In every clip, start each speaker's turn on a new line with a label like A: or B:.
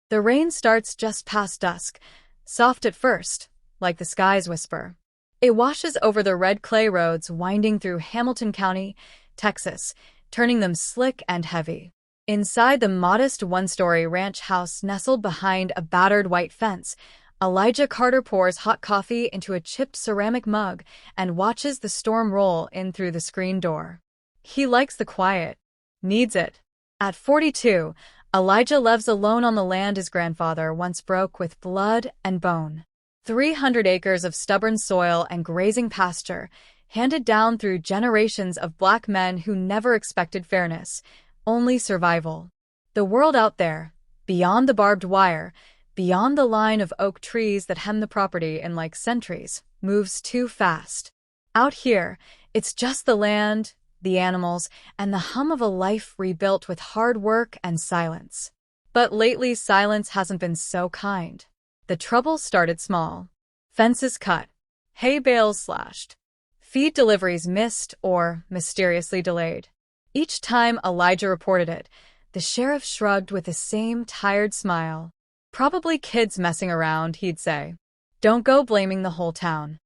A: The rain starts just past dusk, soft at first, like the sky's whisper. It washes over the red clay roads winding through Hamilton County, Texas, turning them slick and heavy. Inside the modest one-story ranch house nestled behind a battered white fence, Elijah Carter pours hot coffee into a chipped ceramic mug and watches the storm roll in through the screen door. He likes the quiet. Needs it. At 42, Elijah lives alone on the land his grandfather once broke with blood and bone. 300 acres of stubborn soil and grazing pasture, handed down through generations of black men who never expected fairness, only survival. The world out there, beyond the barbed wire, beyond the line of oak trees that hem the property in like centuries, moves too fast. Out here, it's just the land, the animals, and the hum of a life rebuilt with hard work and silence. But lately silence hasn't been so kind. The trouble started small. Fences cut, hay bales slashed, feed deliveries missed or mysteriously delayed. Each time Elijah reported it, the sheriff shrugged with the same tired smile. Probably kids messing around, he'd say. Don't go blaming the whole town.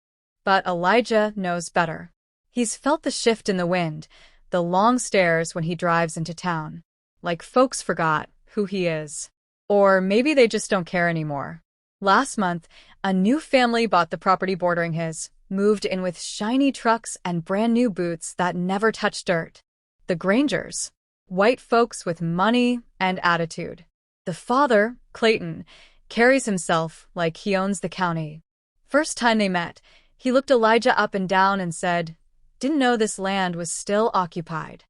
A: But Elijah knows better. He's felt the shift in the wind, the long stares when he drives into town. Like folks forgot who he is. Or maybe they just don't care anymore. Last month, a new family bought the property bordering his, moved in with shiny trucks and brand new boots that never touched dirt. The Grangers. White folks with money and attitude. The father, Clayton, carries himself like he owns the county. First time they met, he looked Elijah up and down and said, "Didn't know this land was still occupied.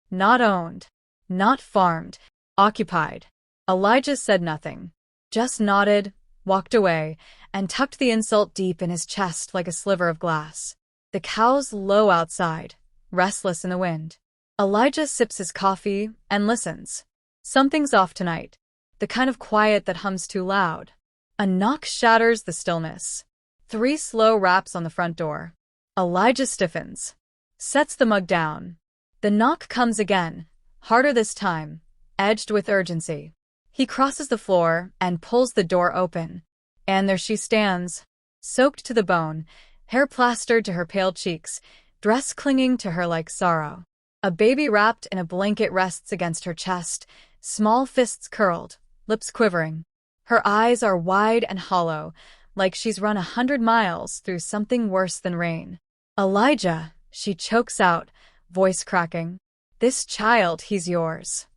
A: Not owned. Not farmed. Occupied." Elijah said nothing. Just nodded, walked away, and tucked the insult deep in his chest like a sliver of glass. The cows low outside, restless in the wind. Elijah sips his coffee and listens. Something's off tonight. The kind of quiet that hums too loud. A knock shatters the stillness. 3 slow raps on the front door. Elijah stiffens. Sets the mug down. The knock comes again, harder this time, edged with urgency. He crosses the floor and pulls the door open. And there she stands, soaked to the bone, hair plastered to her pale cheeks, dress clinging to her like sorrow. A baby wrapped in a blanket rests against her chest, small fists curled, lips quivering. Her eyes are wide and hollow, like she's run 100 miles through something worse than rain. "Elijah," she chokes out, voice cracking. "This child, he's yours."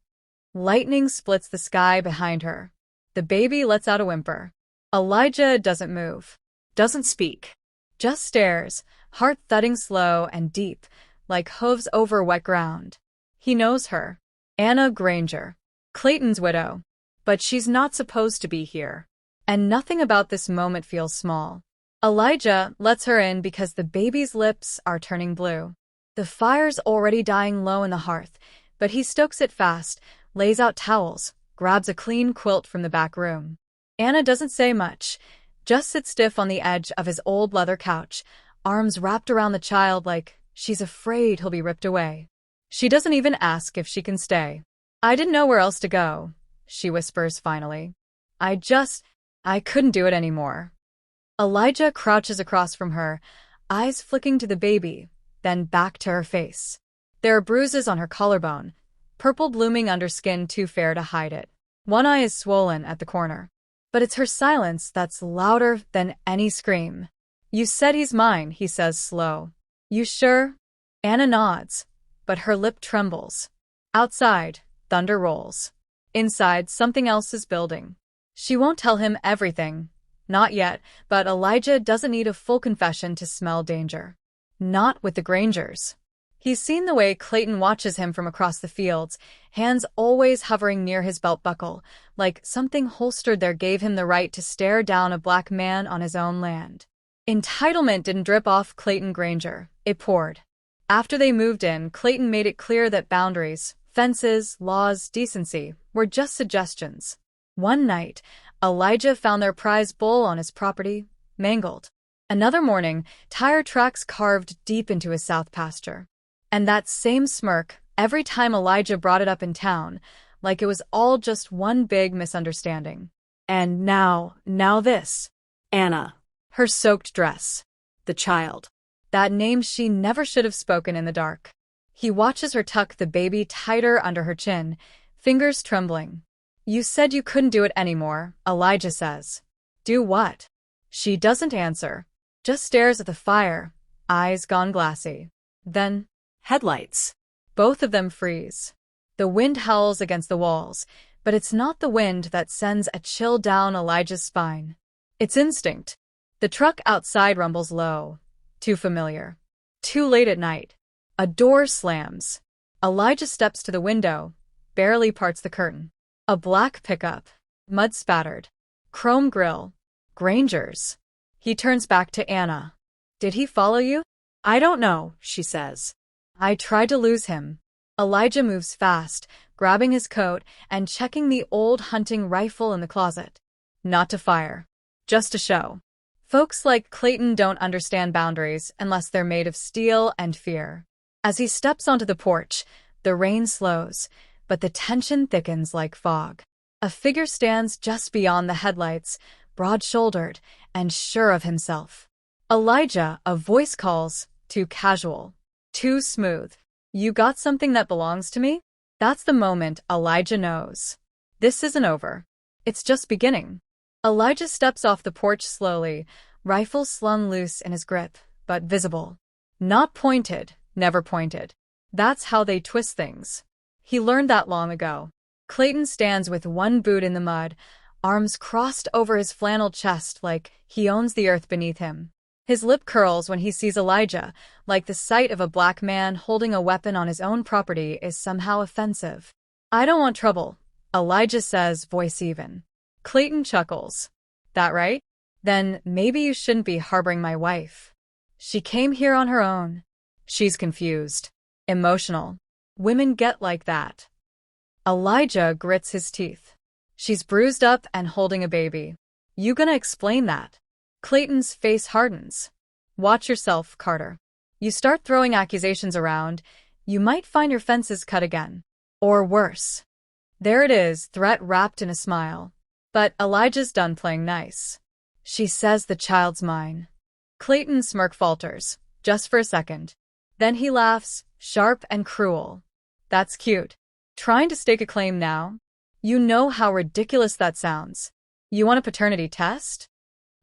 A: Lightning splits the sky behind her. The baby lets out a whimper. Elijah doesn't move, doesn't speak, just stares, heart thudding slow and deep, like hooves over wet ground. He knows her. Anna Granger, Clayton's widow. But she's not supposed to be here. And nothing about this moment feels small. Elijah lets her in because the baby's lips are turning blue. The fire's already dying low in the hearth, but he stokes it fast, lays out towels, grabs a clean quilt from the back room. Anna doesn't say much, just sits stiff on the edge of his old leather couch, arms wrapped around the child like she's afraid he'll be ripped away. She doesn't even ask if she can stay. "I didn't know where else to go," she whispers finally. I couldn't do it anymore." Elijah crouches across from her, eyes flicking to the baby, then back to her face. There are bruises on her collarbone, purple blooming under skin too fair to hide it. One eye is swollen at the corner. But it's her silence that's louder than any scream. "You said he's mine," he says slow. "You sure?" Anna nods, but her lip trembles. Outside, thunder rolls. Inside, something else is building. She won't tell him everything. Not yet, but Elijah doesn't need a full confession to smell danger. Not with the Grangers. He's seen the way Clayton watches him from across the fields, hands always hovering near his belt buckle, like something holstered there gave him the right to stare down a black man on his own land. Entitlement didn't drip off Clayton Granger, it poured. After they moved in, Clayton made it clear that boundaries, fences, laws, decency, were just suggestions. One night, Elijah found their prize bull on his property, mangled. Another morning, tire tracks carved deep into his south pasture. And that same smirk, every time Elijah brought it up in town, like it was all just one big misunderstanding. And now this.
B: Anna.
A: Her soaked dress.
B: The child.
A: That name she never should have spoken in the dark. He watches her tuck the baby tighter under her chin, fingers trembling. You said you couldn't do it anymore, Elijah says. Do what? She doesn't answer, just stares at the fire, eyes gone glassy. Then,
B: Headlights.
A: both of them freeze. The wind howls against the walls, but it's not the wind that sends a chill down Elijah's spine. It's instinct. The truck outside rumbles low. Too familiar. Too late at night. A door slams. Elijah steps to the window, barely parts the curtain. A black pickup. Mud-spattered. Chrome grille. Granger's. He turns back to Anna. Did he follow you?
B: I don't know, she says.
A: I tried to lose him. Elijah moves fast, grabbing his coat and checking the old hunting rifle in the closet. Not to fire. Just to show. Folks like Clayton don't understand boundaries unless they're made of steel and fear. As he steps onto the porch, the rain slows, but the tension thickens like fog. A figure stands just beyond the headlights, broad-shouldered and sure of himself. Elijah, a voice calls, too casual, too smooth. You got something that belongs to me? That's the moment Elijah knows. This isn't over. It's just beginning. Elijah steps off the porch slowly, rifle slung loose in his grip, but visible. Not pointed, never pointed. That's how they twist things. He learned that long ago. Clayton stands with one boot in the mud, arms crossed over his flannel chest like he owns the earth beneath him. His lip curls when he sees Elijah, like the sight of a black man holding a weapon on his own property is somehow offensive. I don't want trouble, Elijah says, voice even. Clayton chuckles. That right? Then maybe you shouldn't be harboring my wife. She came here on her own. She's confused. Emotional. Women get like that. Elijah grits his teeth. She's bruised up and holding a baby. You gonna explain that? Clayton's face hardens. Watch yourself, Carter. You start throwing accusations around, you might find your fences cut again. Or worse. There it is, threat wrapped in a smile. But Elijah's done playing nice. She says the child's mine. Clayton's smirk falters, just for a second. Then he laughs, sharp and cruel. That's cute. Trying to stake a claim now? You know how ridiculous that sounds. You want a paternity test?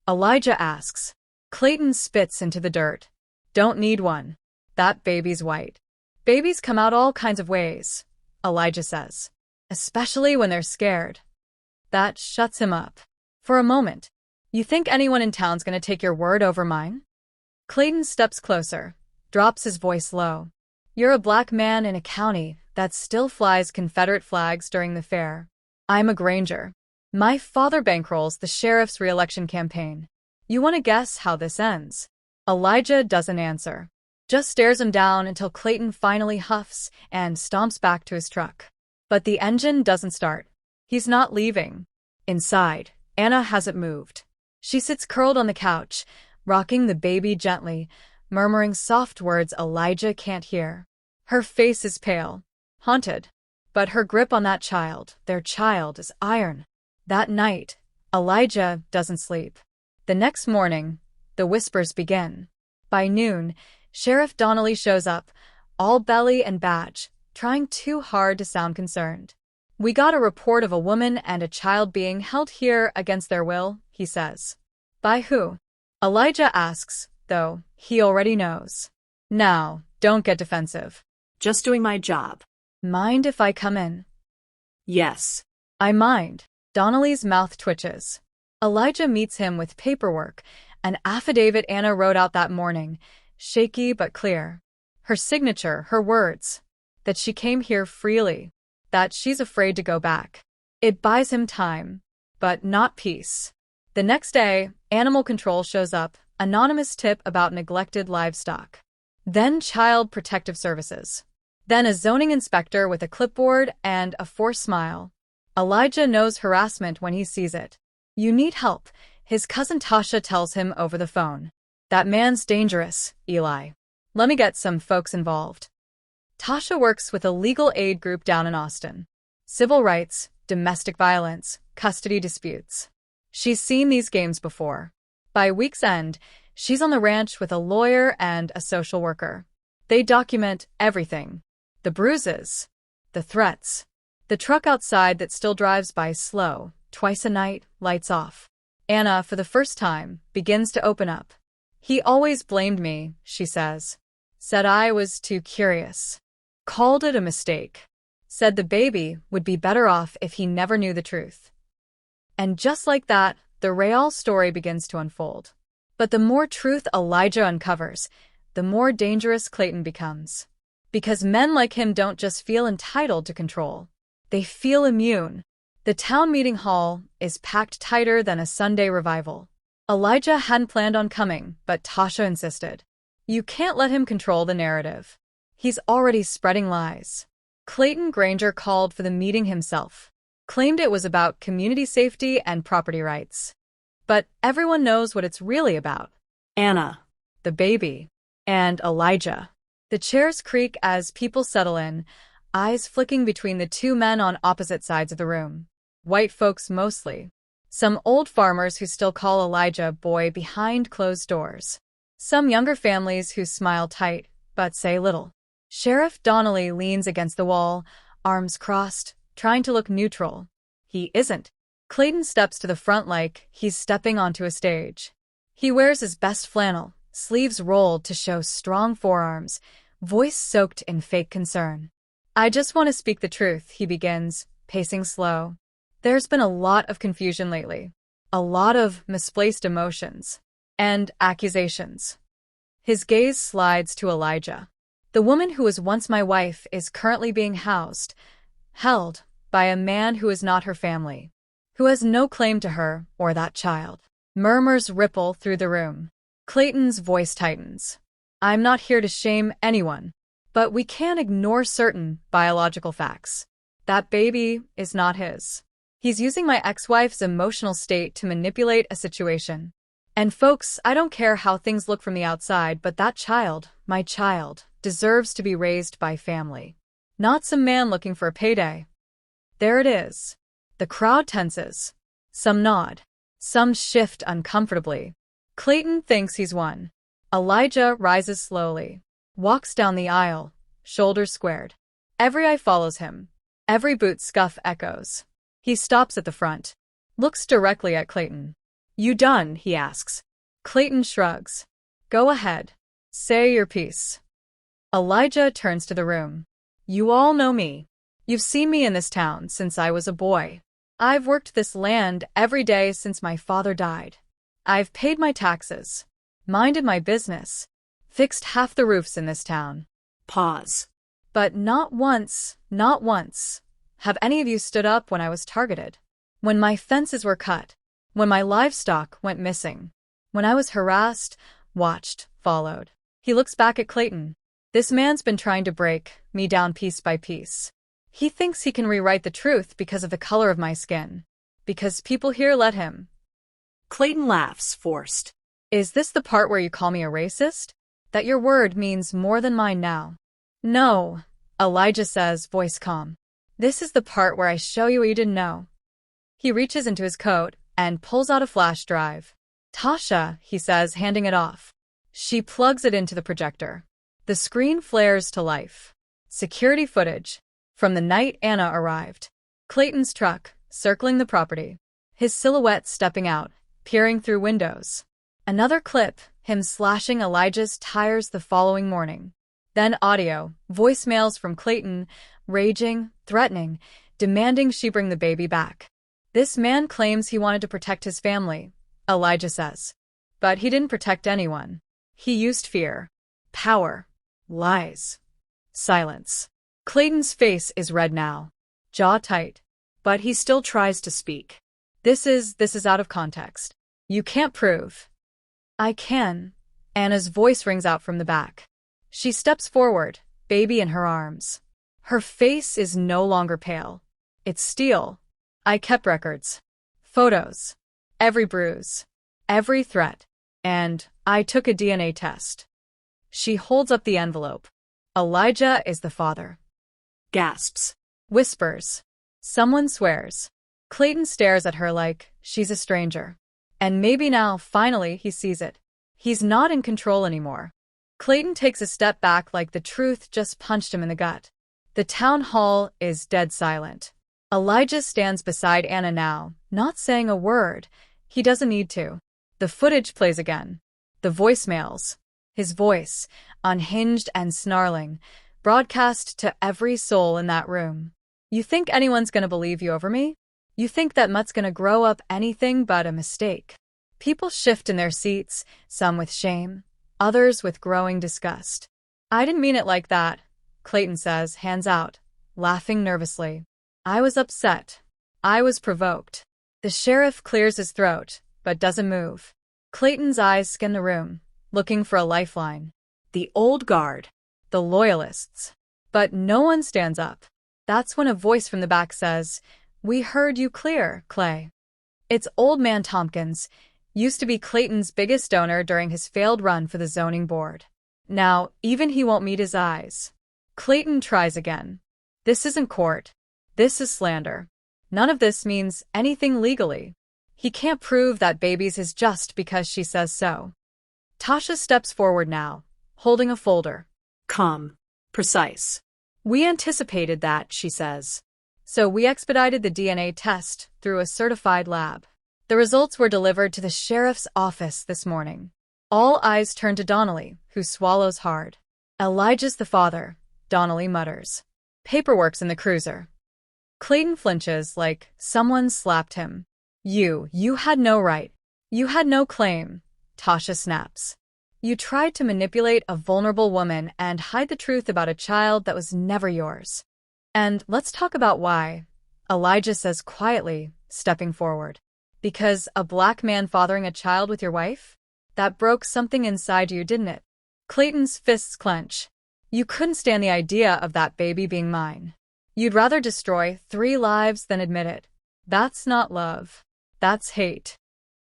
A: Elijah asks. Clayton spits into the dirt. Don't need one. That baby's white. Babies come out all kinds of ways, Elijah says. Especially when they're scared. That shuts him up. For a moment. You think anyone in town's gonna take your word over mine? Clayton steps closer, drops his voice low. You're a black man in a county that still flies Confederate flags during the fair. I'm a Granger. My father bankrolls the sheriff's re-election campaign. You want to guess how this ends? Elijah doesn't answer. Just stares him down until Clayton finally huffs and stomps back to his truck. But the engine doesn't start. He's not leaving. Inside, Anna hasn't moved. She sits curled on the couch, rocking the baby gently, murmuring soft words Elijah can't hear. Her face is pale, haunted. But her grip on that child, their child, is iron. That night, Elijah doesn't sleep. The next morning, the whispers begin. By noon, Sheriff Donnelly shows up, all belly and badge, trying too hard to sound concerned. We got a report of a woman and a child being held here against their will, he says. By who? Elijah asks, though he already knows. Now, don't get defensive.
B: Just doing my job.
A: Mind if I come in?
B: Yes.
A: I mind. Donnelly's mouth twitches. Elijah meets him with paperwork, an affidavit Anna wrote out that morning, shaky but clear. Her signature, her words. That she came here freely. That she's afraid to go back. It buys him time, but not peace. The next day, Animal Control shows up, anonymous tip about neglected livestock. Then Child Protective Services. Then a zoning inspector with a clipboard and a forced smile. Elijah knows harassment when he sees it. You need help, his cousin Tasha tells him over the phone. That man's dangerous, Eli. Let me get some folks involved. Tasha works with a legal aid group down in Austin. Civil rights, domestic violence, custody disputes. She's seen these games before. By week's end, she's on the ranch with a lawyer and a social worker. They document everything. The bruises, the threats, the truck outside that still drives by slow, twice a night, lights off. Anna, for the first time, begins to open up. He always blamed me, she says. Said I was too curious. Called it a mistake. Said the baby would be better off if he never knew the truth. And just like that, the Real story begins to unfold. But the more truth Elijah uncovers, the more dangerous Clayton becomes. Because men like him don't just feel entitled to control. They feel immune. The town meeting hall is packed tighter than a Sunday revival. Elijah hadn't planned on coming, but Tasha insisted. You can't let him control the narrative. He's already spreading lies. Clayton Granger called for the meeting himself. Claimed it was about community safety and property rights. But everyone knows what it's really about.
B: Anna.
A: The baby. And Elijah. The chairs creak as people settle in, eyes flicking between the two men on opposite sides of the room. White folks mostly. Some old farmers who still call Elijah boy behind closed doors. Some younger families who smile tight, but say little. Sheriff Donnelly leans against the wall, arms crossed, trying to look neutral. He isn't. Clayton steps to the front like he's stepping onto a stage. He wears his best flannel, sleeves rolled to show strong forearms, voice soaked in fake concern. I just want to speak the truth, he begins, pacing slow. There's been a lot of confusion lately. A lot of misplaced emotions. And accusations. His gaze slides to Elijah. The woman who was once my wife is currently being held, by a man who is not her family, who has no claim to her or that child. Murmurs ripple through the room. Clayton's voice tightens. I'm not here to shame anyone, but we can't ignore certain biological facts. That baby is not his. He's using my ex-wife's emotional state to manipulate a situation. And folks, I don't care how things look from the outside, but that child, my child, deserves to be raised by family. Not some man looking for a payday. There it is. The crowd tenses. Some nod. Some shift uncomfortably. Clayton thinks he's won. Elijah rises slowly. Walks down the aisle, shoulders squared. Every eye follows him. Every boot scuff echoes. He stops at the front. Looks directly at Clayton. You done? He asks. Clayton shrugs. Go ahead. Say your piece. Elijah turns to the room. You all know me. You've seen me in this town since I was a boy. I've worked this land every day since my father died. I've paid my taxes, minded my business, fixed half the roofs in this town.
B: Pause.
A: But not once, have any of you stood up when I was targeted. When my fences were cut. When my livestock went missing. When I was harassed, watched, followed. He looks back at Clayton. This man's been trying to break me down piece by piece. He thinks he can rewrite the truth because of the color of my skin. Because people here let him.
B: Clayton laughs, forced.
A: Is this the part where you call me a racist? That your word means more than mine now? No, Elijah says, voice calm. This is the part where I show you what you didn't know. He reaches into his coat and pulls out a flash drive. Tasha, he says, handing it off. She plugs it into the projector. The screen flares to life. Security footage. From the night Anna arrived. Clayton's truck, circling the property. His silhouette stepping out, peering through windows. Another clip, him slashing Elijah's tires the following morning. Then audio, voicemails from Clayton, raging, threatening, demanding she bring the baby back. This man claims he wanted to protect his family, Elijah says. But he didn't protect anyone. He used fear, power, lies, silence. Clayton's face is red now, jaw tight, but he still tries to speak. This is out of context. You can't prove. I can. Anna's voice rings out from the back. She steps forward, baby in her arms. Her face is no longer pale. It's steel. I kept records. Photos. Every bruise. Every threat. And I took a DNA test. She holds up the envelope. Elijah is the father.
B: Gasps.
A: Whispers. Someone swears. Clayton stares at her like she's a stranger. And maybe now, finally, he sees it. He's not in control anymore. Clayton takes a step back like the truth just punched him in the gut. The town hall is dead silent. Elijah stands beside Anna now, not saying a word. He doesn't need to. The footage plays again. The voicemails. His voice, unhinged and snarling, broadcast to every soul in that room. You think anyone's gonna believe you over me? You think that Mutt's gonna grow up anything but a mistake? People shift in their seats, some with shame, others with growing disgust. I didn't mean it like that, Clayton says, hands out, laughing nervously. I was upset. I was provoked. The sheriff clears his throat, but doesn't move. Clayton's eyes scan the room, looking for a lifeline.
B: The old guard.
A: The loyalists. But no one stands up. That's when a voice from the back says, "We heard you clear, Clay." It's Old Man Tompkins, used to be Clayton's biggest donor during his failed run for the zoning board. Now, even he won't meet his eyes. Clayton tries again. This isn't court. This is slander. None of this means anything legally. He can't prove that baby's his just because she says so. Tasha steps forward now, holding a folder.
B: Calm. Precise.
A: We anticipated that, she says. So we expedited the DNA test through a certified lab. The results were delivered to the sheriff's office this morning. All eyes turn to Donnelly, who swallows hard. Elijah's the father, Donnelly mutters. Paperwork's in the cruiser. Clayton flinches like someone slapped him. You had no right. You had no claim, Tasha snaps. You tried to manipulate a vulnerable woman and hide the truth about a child that was never yours. And let's talk about why, Elijah says quietly, stepping forward. Because a black man fathering a child with your wife? That broke something inside you, didn't it? Clayton's fists clench. You couldn't stand the idea of that baby being mine. You'd rather destroy 3 lives than admit it. That's not love. That's hate.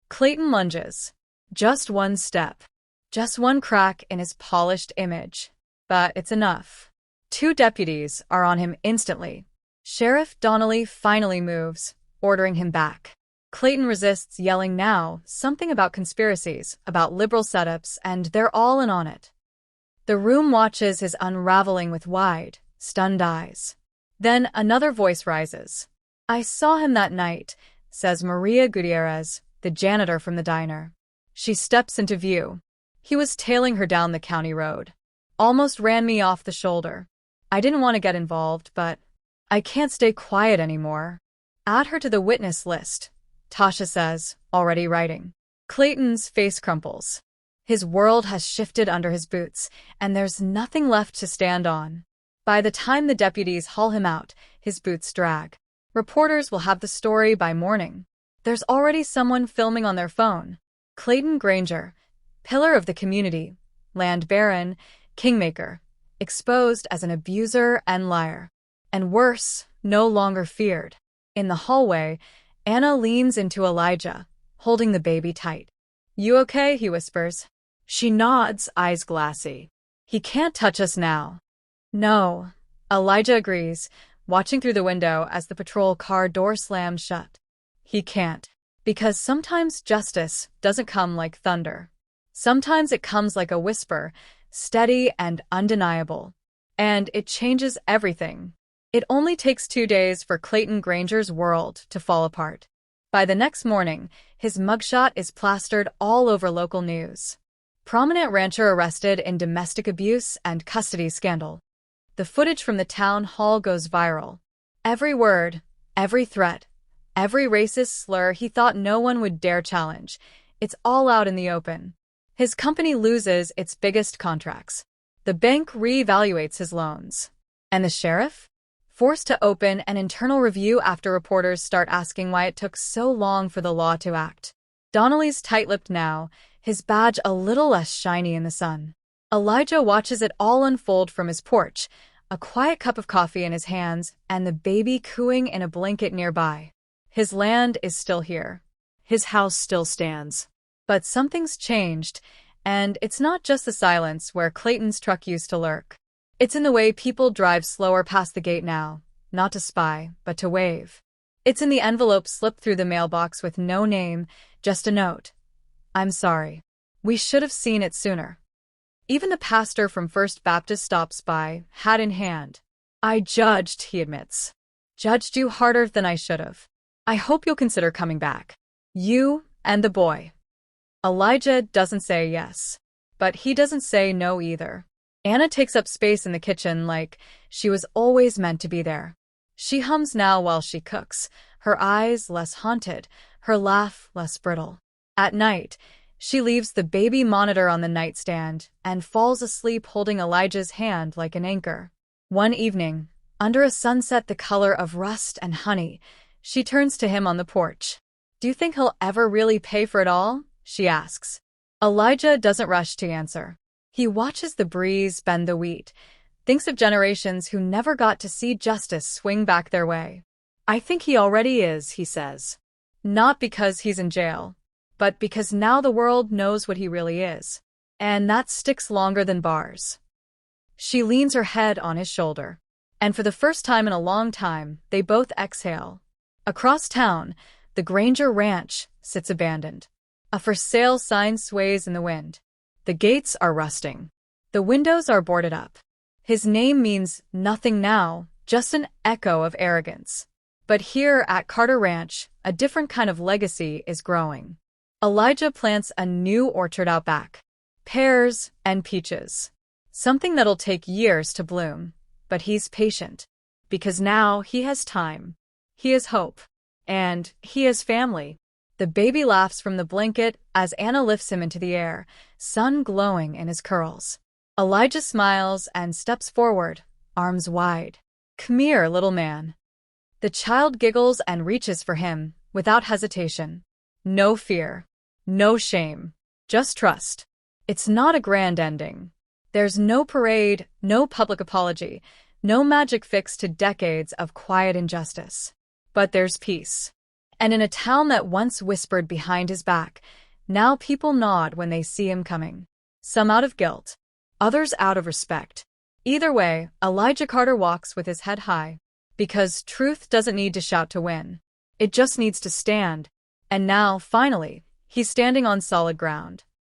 A: Clayton lunges. Just one step. Just one crack in his polished image. But it's enough. 2 deputies are on him instantly. Sheriff Donnelly finally moves, ordering him back. Clayton resists, yelling now, something about conspiracies, about liberal setups, and they're all in on it. The room watches his unraveling with wide, stunned eyes. Then another voice rises. I saw him that night, says Maria Gutierrez, the janitor from the diner. She steps into view. He was tailing her down the county road. Almost ran me off the shoulder. I didn't want to get involved, but I can't stay quiet anymore. Add her to the witness list, Tasha says, already writing. Clayton's face crumples. His world has shifted under his boots, and there's nothing left to stand on. By the time the deputies haul him out, his boots drag. Reporters will have the story by morning. There's already someone filming on their phone. Clayton Granger, pillar of the community, land baron, kingmaker, exposed as an abuser and liar. And worse, no longer feared. In the hallway, Anna leans into Elijah, holding the baby tight. You okay? He whispers. She nods, eyes glassy. He can't touch us now. No, Elijah agrees, watching through the window as the patrol car door slams shut. He can't. Because sometimes justice doesn't come like thunder. Sometimes it comes like a whisper, steady and undeniable. And it changes everything. It only takes 2 days for Clayton Granger's world to fall apart. By the next morning, his mugshot is plastered all over local news. Prominent rancher arrested in domestic abuse and custody scandal. The footage from the town hall goes viral. Every word, every threat, every racist slur he thought no one would dare challenge. It's all out in the open. His company loses its biggest contracts. The bank reevaluates his loans. And the sheriff? Forced to open an internal review after reporters start asking why it took so long for the law to act. Donnelly's tight-lipped now, his badge a little less shiny in the sun. Elijah watches it all unfold from his porch, a quiet cup of coffee in his hands, and the baby cooing in a blanket nearby. His land is still here. His house still stands. But something's changed, and it's not just the silence where Clayton's truck used to lurk. It's in the way people drive slower past the gate now, not to spy, but to wave. It's in the envelope slipped through the mailbox with no name, just a note. I'm sorry. We should have seen it sooner. Even the pastor from First Baptist stops by, hat in hand. I judged, he admits. Judged you harder than I should have. I hope you'll consider coming back. You and the boy. Elijah doesn't say yes. But he doesn't say no either. Anna takes up space in the kitchen like she was always meant to be there. She hums now while she cooks, her eyes less haunted, her laugh less brittle. At night, she leaves the baby monitor on the nightstand and falls asleep holding Elijah's hand like an anchor. One evening, under a sunset the color of rust and honey, she turns to him on the porch. Do you think he'll ever really pay for it all? She asks. Elijah doesn't rush to answer. He watches the breeze bend the wheat, thinks of generations who never got to see justice swing back their way. I think he already is, he says. Not because he's in jail, but because now the world knows what he really is. And that sticks longer than bars. She leans her head on his shoulder. And for the first time in a long time, they both exhale. Across town, the Granger Ranch sits abandoned. A for sale sign sways in the wind. The gates are rusting. The windows are boarded up. His name means nothing now, just an echo of arrogance. But here at Carter Ranch, a different kind of legacy is growing. Elijah plants a new orchard out back. Pears and peaches. Something that'll take years to bloom. But he's patient. Because now he has time. He has hope. And he has family. The baby laughs from the blanket as Anna lifts him into the air, sun glowing in his curls. Elijah smiles and steps forward, arms wide. Come here, little man. The child giggles and reaches for him, without hesitation. No fear. No shame. Just trust. It's not a grand ending. There's no parade, no public apology, no magic fix to decades of quiet injustice. But there's peace. And in a town that once whispered behind his back, now people nod when they see him coming. Some out of guilt, others out of respect. Either way, Elijah Carter walks with his head high. Because truth doesn't need to shout to win. It just needs to stand. And now, finally, he's standing on solid ground.